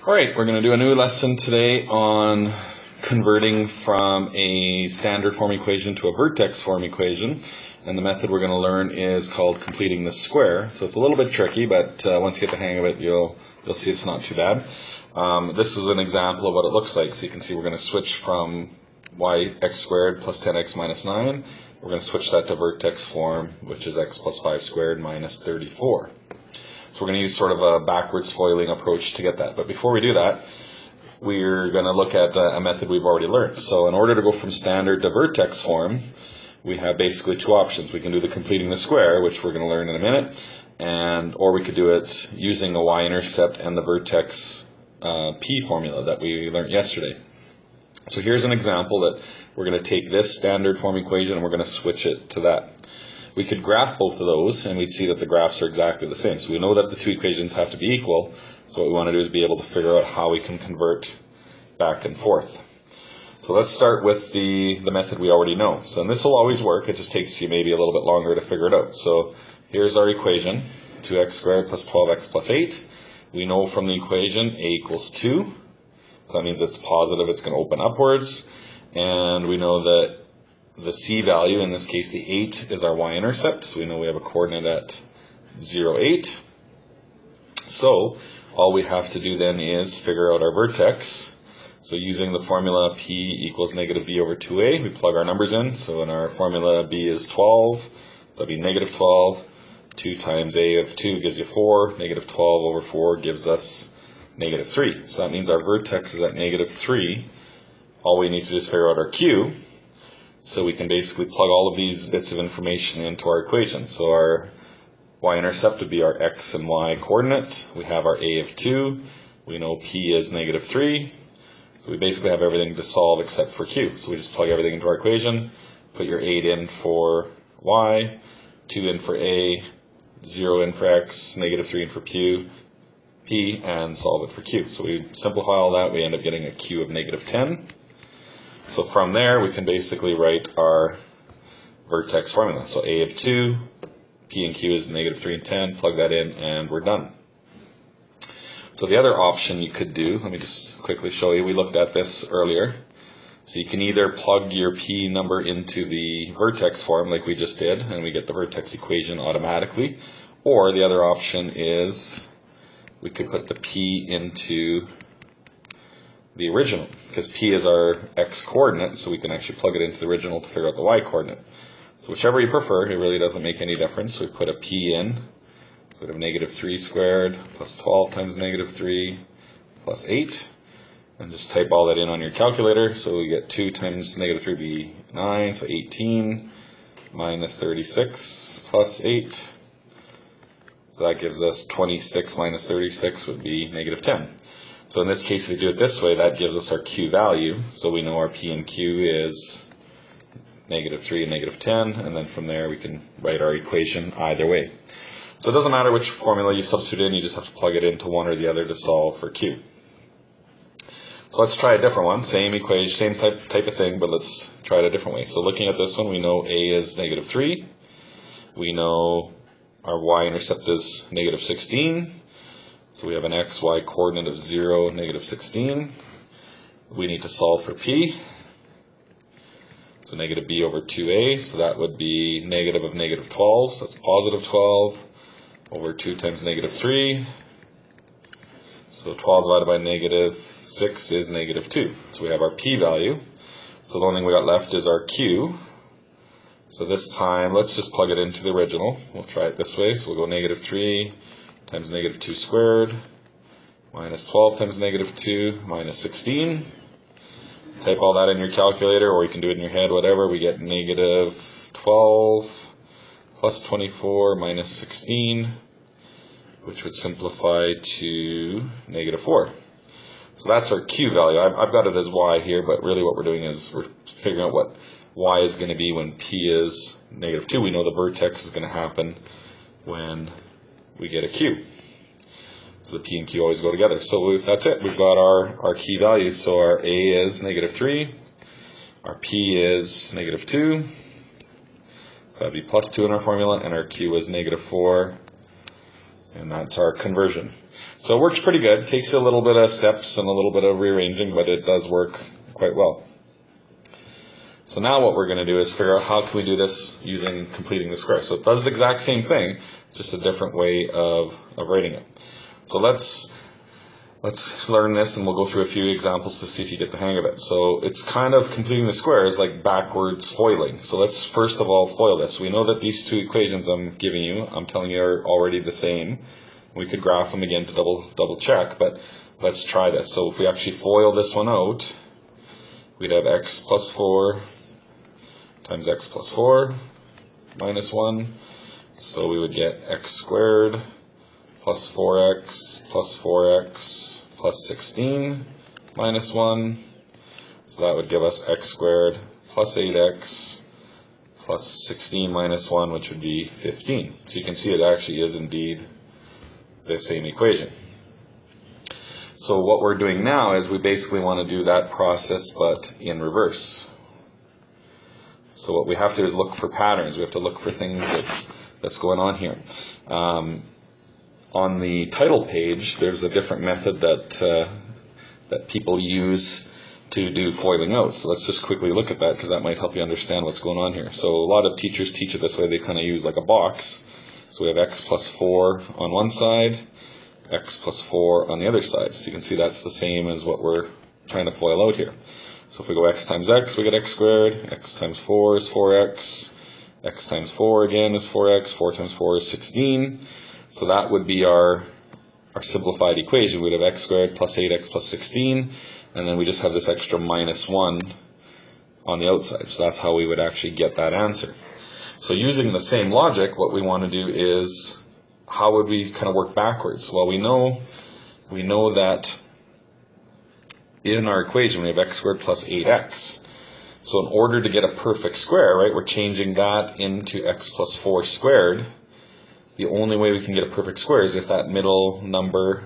Alright, we're going to do a new lesson today on converting from a standard form equation to a vertex form equation. And the method we're going to learn is called completing the square. So it's a little bit tricky, but once you get the hang of it, you'll see it's not too bad. This is an example of what it looks like. So you can see we're going to switch from x squared plus 10x minus 9. We're going to switch that to vertex form, which is x plus 5 squared minus 34. So we're going to use sort of a backwards FOILing approach to get that. But before we do that, we're going to look at a method we've already learned. So in order to go from standard to vertex form, we have basically two options. We can do the completing the square, which we're going to learn in a minute, or we could do it using the y-intercept and the vertex p formula that we learned yesterday. So here's an example that we're going to take this standard form equation and we're going to switch it to that. We could graph both of those and we'd see that the graphs are exactly the same. So we know that the two equations have to be equal. So what we want to do is be able to figure out how we can convert back and forth. So let's start with the method we already know. So and this will always work. It just takes you maybe a little bit longer to figure it out. So here's our equation, 2x squared plus 12x plus 8. We know from the equation a equals 2. So that means it's positive, it's going to open upwards. And we know that the c value, in this case the 8, is our y-intercept. So we know we have a coordinate at 0, 8. So all we have to do then is figure out our vertex. So using the formula p equals negative b over 2a, we plug our numbers in. So in our formula b is 12, so that'd be negative 12. 2 times a of 2 gives you 4. Negative 12 over 4 gives us negative 3. So that means our vertex is at negative 3. All we need to do is figure out our q. So we can basically plug all of these bits of information into our equation. So our y-intercept would be our x and y coordinate. We have our a of 2. We know p is negative 3. So we basically have everything to solve except for q. So we just plug everything into our equation, put your 8 in for y, 2 in for a, 0 in for x, negative 3 in for p, and solve it for q. So we simplify all that, we end up getting a q of negative 10. So from there, we can basically write our vertex formula. So a of 2, p and q is negative 3 and 10, plug that in, and we're done. So the other option you could do, let me just quickly show you, we looked at this earlier. So you can either plug your p number into the vertex form like we just did, and we get the vertex equation automatically. Or the other option is we could put the p into the original, because p is our x coordinate, so we can actually plug it into the original to figure out the y coordinate. So whichever you prefer, it really doesn't make any difference. So we put a p in, so we have negative 3 squared plus 12 times negative 3 plus 8, and just type all that in on your calculator. So we get 2 times negative 3 would be 9, so 18 minus 36 plus 8. So that gives us 26 minus 36 would be negative 10. So in this case, if we do it this way, that gives us our q value. So we know our p and q is negative 3 and negative 10, and then from there we can write our equation either way. So it doesn't matter which formula you substitute in, you just have to plug it into one or the other to solve for q. So let's try a different one, same equation, same type of thing, but let's try it a different way. So looking at this one, we know a is negative 3. We know our y-intercept is negative 16. So we have an x, y coordinate of 0, negative 16. We need to solve for p. So negative b over 2a, so that would be negative of negative 12, so that's positive 12, over 2 times negative 3. So 12 divided by negative 6 is negative 2. So we have our p value. So the only thing we got left is our q. So this time, let's just plug it into the original. We'll try it this way. So we'll go negative 3 times negative 2 squared minus 12 times negative 2 minus 16. Type all that in your calculator, or you can do it in your head, whatever. We get negative 12 plus 24 minus 16, which would simplify to negative 4. So that's our q value. I've got it as y here, but really what we're doing is we're figuring out what y is going to be when p is negative 2. We know the vertex is going to happen when we get a q. So the p and q always go together. So that's it. We've got our key values. So our a is negative 3. Our p is negative 2. So that would be plus 2 in our formula. And our q is negative 4. And that's our conversion. So it works pretty good. Takes a little bit of steps and a little bit of rearranging, but it does work quite well. So now what we're going to do is figure out how can we do this using completing the square. So it does the exact same thing, just a different way of writing it. So let's learn this, and we'll go through a few examples to see if you get the hang of it. So it's kind of completing the square is like backwards foiling. So let's first of all FOIL this. We know that these two equations I'm giving you, I'm telling you, are already the same. We could graph them again to double check, but let's try this. So if we actually FOIL this one out, we'd have x plus 4 times x plus 4 minus 1. So we would get x squared plus 4x plus 4x plus 16 minus 1. So that would give us x squared plus 8x plus 16 minus 1, which would be 15. So you can see it actually is indeed the same equation. So what we're doing now is we basically want to do that process but in reverse. So what we have to do is look for patterns. We have to look for things that's going on here. On the title page, there's a different method that people use to do foiling out. So let's just quickly look at that, because that might help you understand what's going on here. So a lot of teachers teach it this way. They kind of use like a box. So we have x plus 4 on one side, x plus 4 on the other side. So you can see that's the same as what we're trying to FOIL out here. So if we go x times x, we get x squared, x times 4 is 4x, x times 4 again is 4x, 4 times 4 is 16. So that would be our simplified equation. We'd have x squared plus 8x plus 16, and then we just have this extra minus 1 on the outside. So that's how we would actually get that answer. So using the same logic, what we want to do is, how would we kind of work backwards? Well, we know that in our equation we have x squared plus 8x. So in order to get a perfect square, right, we're changing that into x plus 4 squared. The only way we can get a perfect square is if that middle number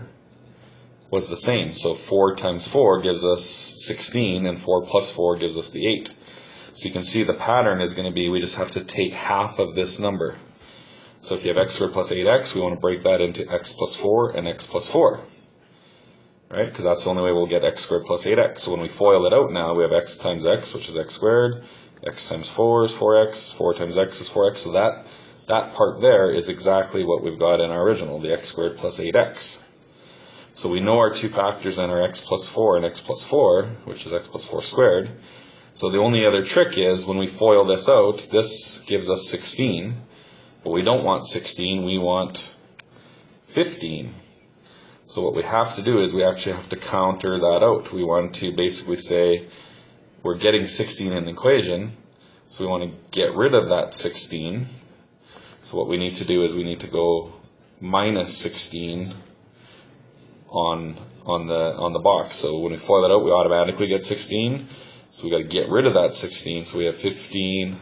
was the same. So 4 times 4 gives us 16, and 4 plus 4 gives us the 8. So you can see the pattern is going to be, we just have to take half of this number. So if you have x squared plus 8x, we want to break that into x plus 4 and x plus 4. Right? Because that's the only way we'll get x squared plus 8x. So when we FOIL it out now, we have x times x, which is x squared. X times 4 is 4x. 4 times x is 4x. So that part there is exactly what we've got in our original, the x squared plus 8x. So we know our two factors then are x plus 4 and x plus 4, which is x plus 4 squared. So the only other trick is when we FOIL this out, this gives us 16. But we don't want 16, we want 15. So what we have to do is we actually have to counter that out. We want to basically say we're getting 16 in the equation, so we want to get rid of that 16. So what we need to do is we need to go minus 16 on the box. So when we FOIL that out, we automatically get 16. So we got to get rid of that 16. So we have 15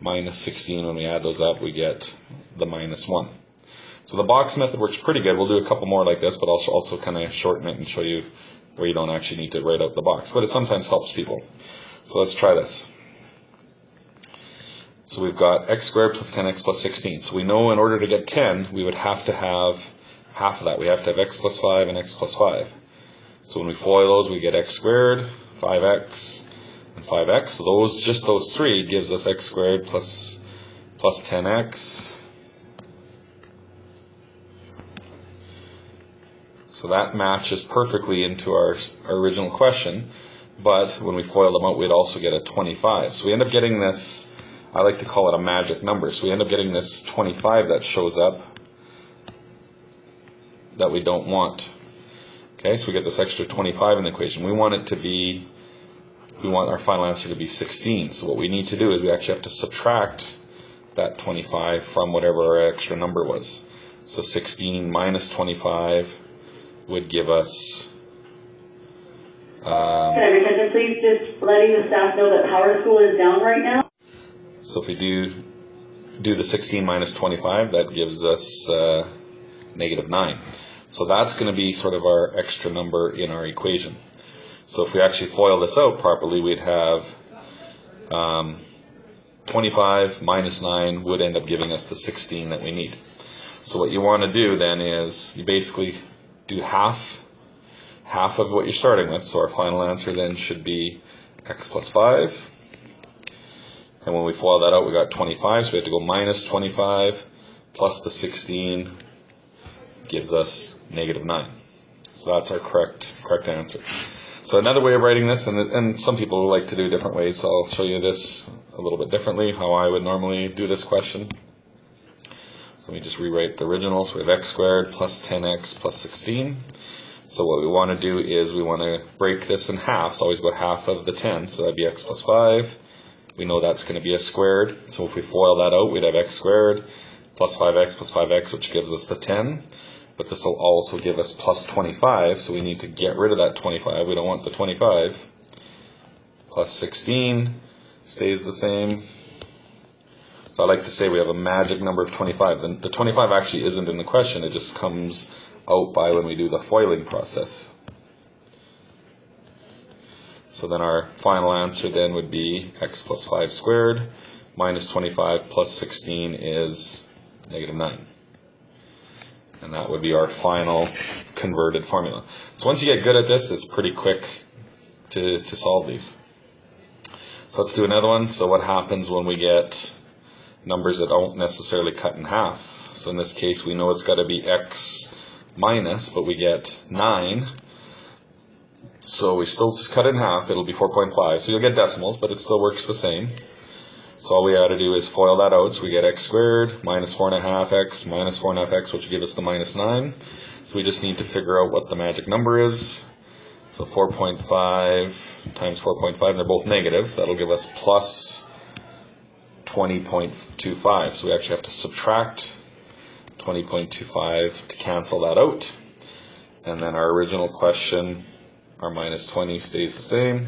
minus 16. When we add those up, we get the minus 1. So the box method works pretty good. We'll do a couple more like this, but I'll also kind of shorten it and show you where you don't actually need to write out the box. But it sometimes helps people. So let's try this. So we've got x squared plus 10x plus 16. So we know in order to get 10, we would have to have half of that. We have to have x plus 5 and x plus 5. So when we FOIL those, we get x squared, 5x, and 5x. So just those three gives us x squared plus 10x. So that matches perfectly into our original question. But when we FOIL them out, we'd also get a 25. So we end up getting this, I like to call it a magic number. So we end up getting this 25 that shows up that we don't want. Okay, so we get this extra 25 in the equation. We want our final answer to be 16. So what we need to do is we actually have to subtract that 25 from whatever our extra number was. So 16 minus 25 would give us... Can I have your attention, please? Just letting the staff know that Power School is down right now. So if we do the 16 minus 25, that gives us negative 9. So that's going to be sort of our extra number in our equation. So if we actually FOIL this out properly, we'd have 25 minus 9 would end up giving us the 16 that we need. So what you want to do then is you basically do half of what you're starting with. So our final answer then should be x plus 5. And when we FOIL that out, we got 25, so we have to go minus 25 plus the 16 gives us negative 9. So that's our correct answer. So another way of writing this, and some people like to do different ways, so I'll show you this a little bit differently, how I would normally do this question. So let me just rewrite the original. So we have x squared plus 10x plus 16. So what we want to do is we want to break this in half. So always go half of the 10. So that'd be x plus 5. We know that's going to be a squared. So if we FOIL that out, we'd have x squared plus 5x, which gives us the 10. But this will also give us plus 25. So we need to get rid of that 25. We don't want the 25. Plus 16 stays the same. So I like to say we have a magic number of 25. The 25 actually isn't in the question. It just comes out by when we do the FOILing process. So then our final answer then would be x plus 5 squared minus 25 plus 16 is negative 9. And that would be our final converted formula. So once you get good at this, it's pretty quick to solve these. So let's do another one. So what happens when we get numbers that don't necessarily cut in half? So in this case, we know it's got to be x minus, but we get 9. So we still just cut it in half. It'll be 4.5. So you'll get decimals, but it still works the same. So all we got to do is FOIL that out. So we get x squared minus 4.5x minus 4.5x, which will give us the minus 9. So we just need to figure out what the magic number is. So 4.5 times 4.5, they're both negative. So that'll give us plus 20.25. So we actually have to subtract 20.25 to cancel that out. And then our original question, our minus 20 stays the same.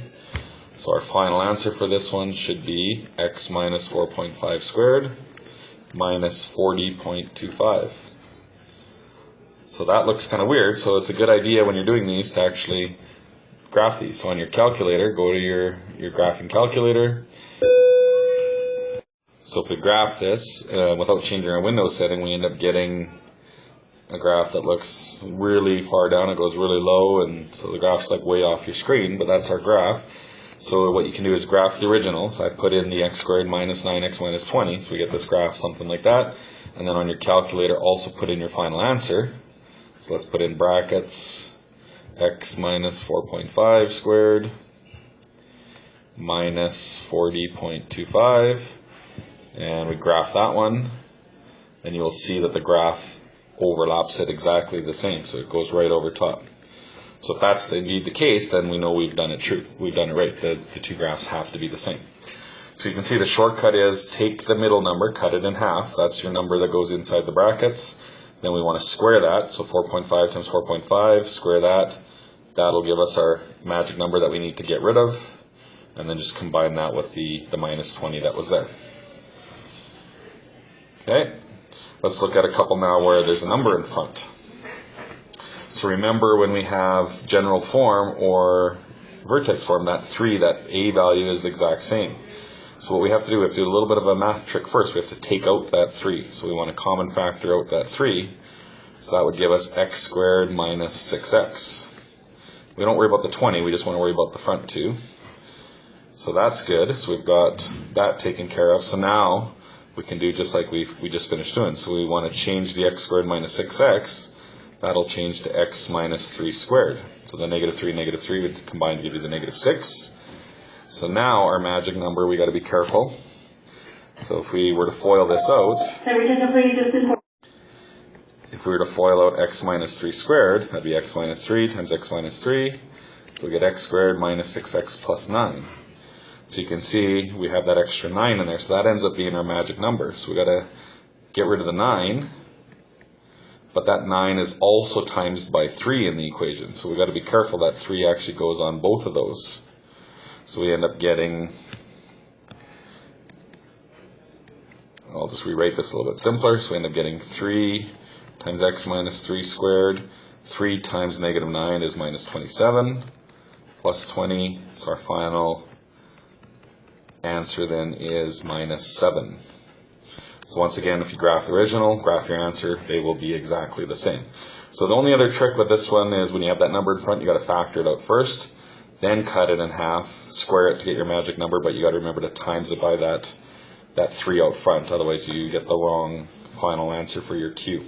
So our final answer for this one should be x minus 4.5 squared minus 40.25. So that looks kind of weird. So it's a good idea when you're doing these to actually graph these. So on your calculator, go to your graphing calculator. So if we graph this without changing our window setting, we end up getting a graph that looks really far down. It goes really low, and so the graph's like way off your screen, but that's our graph. So what you can do is graph the original. So I put in the x squared minus 9x minus 20, so we get this graph something like that. And then on your calculator, also put in your final answer. So let's put in brackets x minus 4.5 squared minus 40.25. And we graph that one, and you'll see that the graph overlaps it exactly the same, so it goes right over top. So if that's indeed the case, then we know we've done it true. We've done it right. The two graphs have to be the same. So you can see the shortcut is take the middle number, cut it in half. That's your number that goes inside the brackets. Then we want to square that. So 4.5 times 4.5, square that. That'll give us our magic number that we need to get rid of. And then just combine that with the minus 20 that was there. Okay, let's look at a couple now where there's a number in front. So remember when we have general form or vertex form, that 3, that a value is the exact same. So what we have to do, we have to do a little bit of a math trick first. We have to take out that 3. So we want to common factor out that 3. So that would give us x squared minus 6x. We don't worry about the 20, we just want to worry about the front 2. So that's good. So we've got that taken care of. So now we can do just like we just finished doing. So we want to change the x squared minus 6x. That'll change to x minus 3 squared. So the negative 3 would combine to give you the negative 6. So now our magic number, we got to be careful. So if we were to FOIL this out, if we were to FOIL out x minus 3 squared, that'd be x minus 3 times x minus 3. So we get x squared minus 6x plus 9. So you can see we have that extra 9 in there. So that ends up being our magic number. So we got to get rid of the 9. But that 9 is also times by 3 in the equation. So we've got to be careful that 3 actually goes on both of those. So we end up getting, I'll just rewrite this a little bit simpler. So we end up getting 3 times x minus 3 squared. 3 times negative 9 is minus 27 plus 20. So our final answer then is minus 7. So once again, if you graph the original, graph your answer, they will be exactly the same. So the only other trick with this one is when you have that number in front, you got to factor it out first, then cut it in half, square it to get your magic number, but you got to remember to times it by that 3 out front, otherwise you get the wrong final answer for your Q.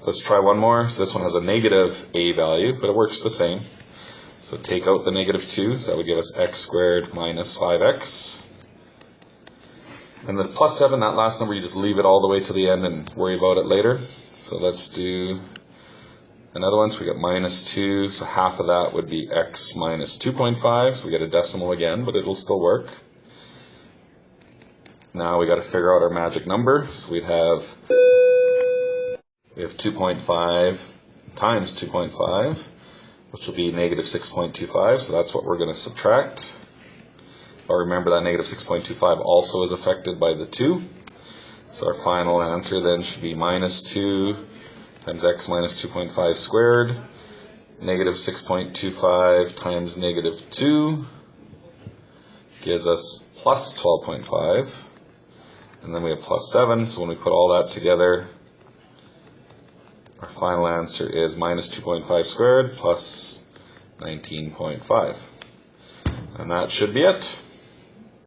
So let's try one more. So this one has a negative a value, but it works the same. So take out the negative 2, so that would give us x squared minus 5x. And the plus 7, that last number, you just leave it all the way to the end and worry about it later. So let's do another one. So we got minus 2, so half of that would be x minus 2.5. So we get a decimal again, but it'll still work. Now we got to figure out our magic number. So we have 2.5 times 2.5, which will be negative 6.25. So that's what we're going to subtract. But remember that negative 6.25 also is affected by the 2. So our final answer then should be minus 2 times x minus 2.5 squared. Negative 6.25 times negative 2 gives us plus 12.5. And then we have plus 7, so when we put all that together, our final answer is minus 2.5 squared plus 19.5. And that should be it.